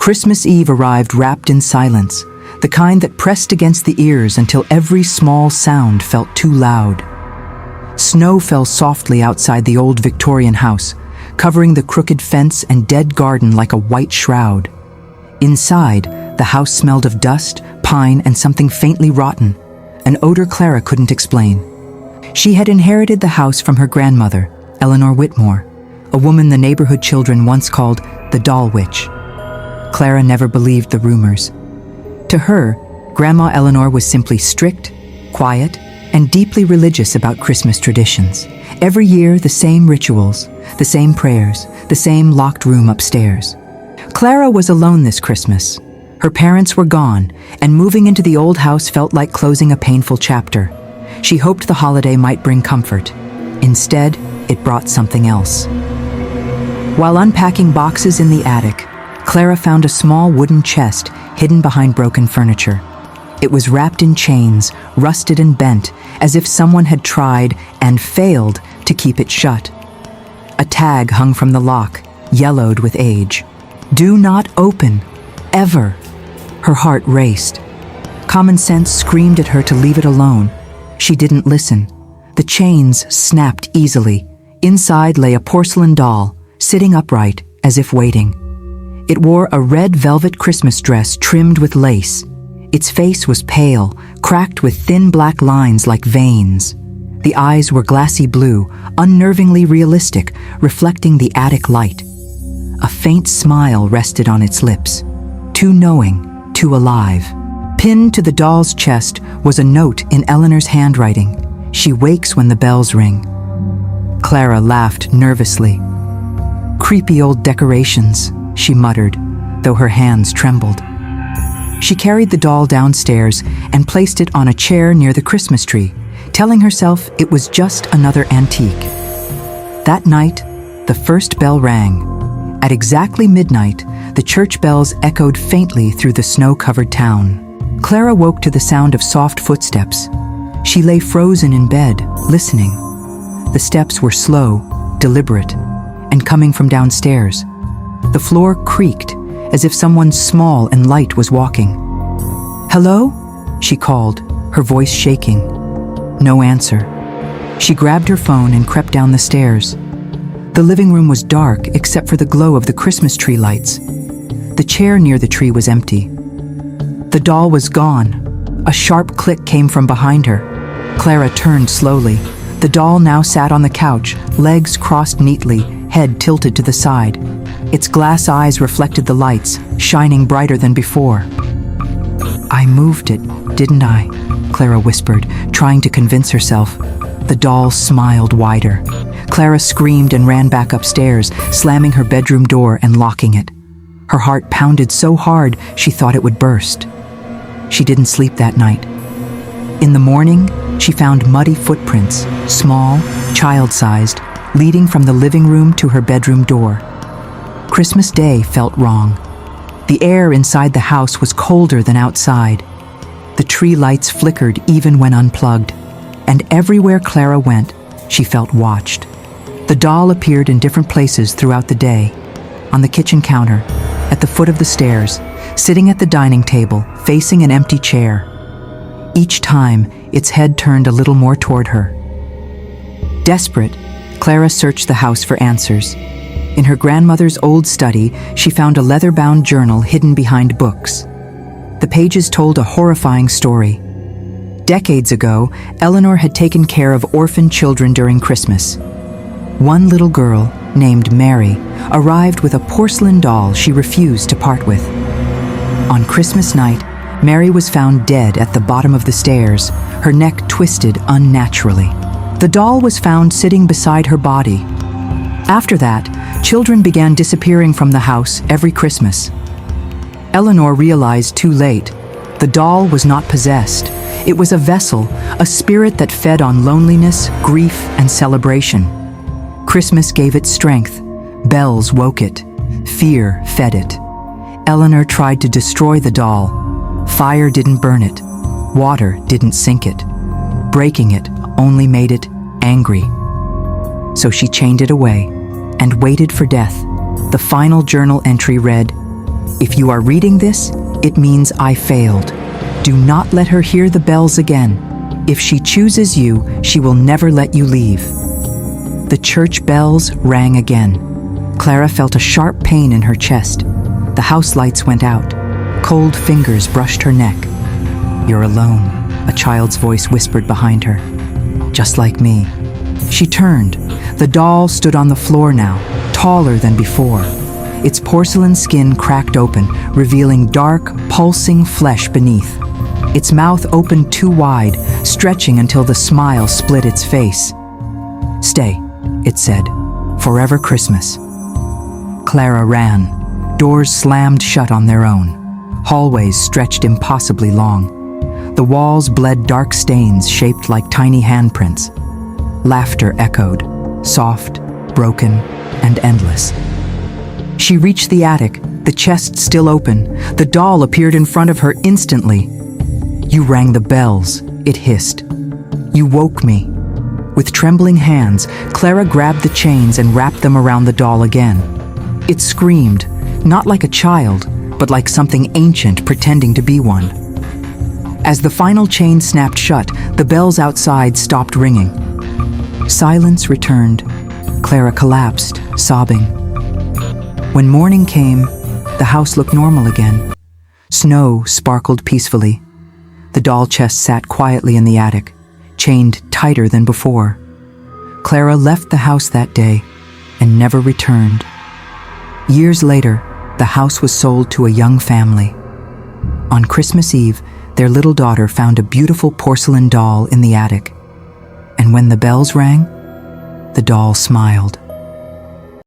Christmas Eve arrived wrapped in silence, the kind that pressed against the ears until every small sound felt too loud. Snow fell softly outside the old Victorian house, covering the crooked fence and dead garden like a white shroud. Inside, the house smelled of dust, pine, and something faintly rotten, an odor Clara couldn't explain. She had inherited the house from her grandmother, Eleanor Whitmore, a woman the neighborhood children once called the Doll Witch. Clara never believed the rumors. To her, Grandma Eleanor was simply strict, quiet, and deeply religious about Christmas traditions. Every year, the same rituals, the same prayers, the same locked room upstairs. Clara was alone this Christmas. Her parents were gone, and moving into the old house felt like closing a painful chapter. She hoped the holiday might bring comfort. Instead, it brought something else. While unpacking boxes in the attic, Clara found a small wooden chest hidden behind broken furniture. It was wrapped in chains, rusted and bent, as if someone had tried and failed to keep it shut. A tag hung from the lock, yellowed with age. "Do not open, ever." Her heart raced. Common sense screamed at her to leave it alone. She didn't listen. The chains snapped easily. Inside lay a porcelain doll, sitting upright, as if waiting. It wore a red velvet Christmas dress trimmed with lace. Its face was pale, cracked with thin black lines like veins. The eyes were glassy blue, unnervingly realistic, reflecting the attic light. A faint smile rested on its lips, too knowing, too alive. Pinned to the doll's chest was a note in Eleanor's handwriting. "She wakes when the bells ring." Clara laughed nervously. "Creepy old decorations," she muttered, though her hands trembled. She carried the doll downstairs and placed it on a chair near the Christmas tree, telling herself it was just another antique. That night, the first bell rang. At exactly midnight, the church bells echoed faintly through the snow-covered town. Clara woke to the sound of soft footsteps. She lay frozen in bed, listening. The steps were slow, deliberate, and coming from downstairs. The floor creaked, as if someone small and light was walking. "Hello?" she called, her voice shaking. No answer. She grabbed her phone and crept down the stairs. The living room was dark except for the glow of the Christmas tree lights. The chair near the tree was empty. The doll was gone. A sharp click came from behind her. Clara turned slowly. The doll now sat on the couch, legs crossed neatly, head tilted to the side. Its glass eyes reflected the lights, shining brighter than before. "I moved it, didn't I?" Clara whispered, trying to convince herself. The doll smiled wider. Clara screamed and ran back upstairs, slamming her bedroom door and locking it. Her heart pounded so hard she thought it would burst. She didn't sleep that night. In the morning, she found muddy footprints, small, child-sized, leading from the living room to her bedroom door. Christmas Day felt wrong. The air inside the house was colder than outside. The tree lights flickered even when unplugged, and everywhere Clara went, she felt watched. The doll appeared in different places throughout the day: on the kitchen counter, at the foot of the stairs, sitting at the dining table, facing an empty chair. Each time, its head turned a little more toward her. Desperate, Clara searched the house for answers. In her grandmother's old study, she found a leather-bound journal hidden behind books. The pages told a horrifying story. Decades ago, Eleanor had taken care of orphan children during Christmas. One little girl, named Mary, arrived with a porcelain doll she refused to part with. On Christmas night, Mary was found dead at the bottom of the stairs, her neck twisted unnaturally. The doll was found sitting beside her body. After that, children began disappearing from the house every Christmas. Eleanor realized too late, the doll was not possessed. It was a vessel, a spirit that fed on loneliness, grief, and celebration. Christmas gave it strength. Bells woke it. Fear fed it. Eleanor tried to destroy the doll. Fire didn't burn it. Water didn't sink it. Breaking it only made it angry. So she chained it away and waited for death. The final journal entry read, If you are reading this, it means I failed. Do not let her hear the bells again. If she chooses you, she will never let you leave." The church bells rang again. Clara felt a sharp pain in her chest. The house lights went out. Cold fingers brushed her neck. "You're alone," a child's voice whispered behind her. "Just like me." She turned. The doll stood on the floor now, taller than before. Its porcelain skin cracked open, revealing dark, pulsing flesh beneath. Its mouth opened too wide, stretching until the smile split its face. "Stay," it said. "Forever Christmas." Clara ran. Doors slammed shut on their own. Hallways stretched impossibly long. The walls bled dark stains shaped like tiny handprints. Laughter echoed, soft, broken, and endless. She reached the attic, the chest still open. The doll appeared in front of her instantly. "You rang the bells," it hissed. "You woke me." With trembling hands, Clara grabbed the chains and wrapped them around the doll again. It screamed, not like a child, but like something ancient pretending to be one. As the final chain snapped shut, the bells outside stopped ringing. Silence returned. Clara collapsed, sobbing. When morning came, the house looked normal again. Snow sparkled peacefully. The doll chest sat quietly in the attic, chained tighter than before. Clara left the house that day and never returned. Years later, the house was sold to a young family. On Christmas Eve, their little daughter found a beautiful porcelain doll in the attic. And when the bells rang, the doll smiled.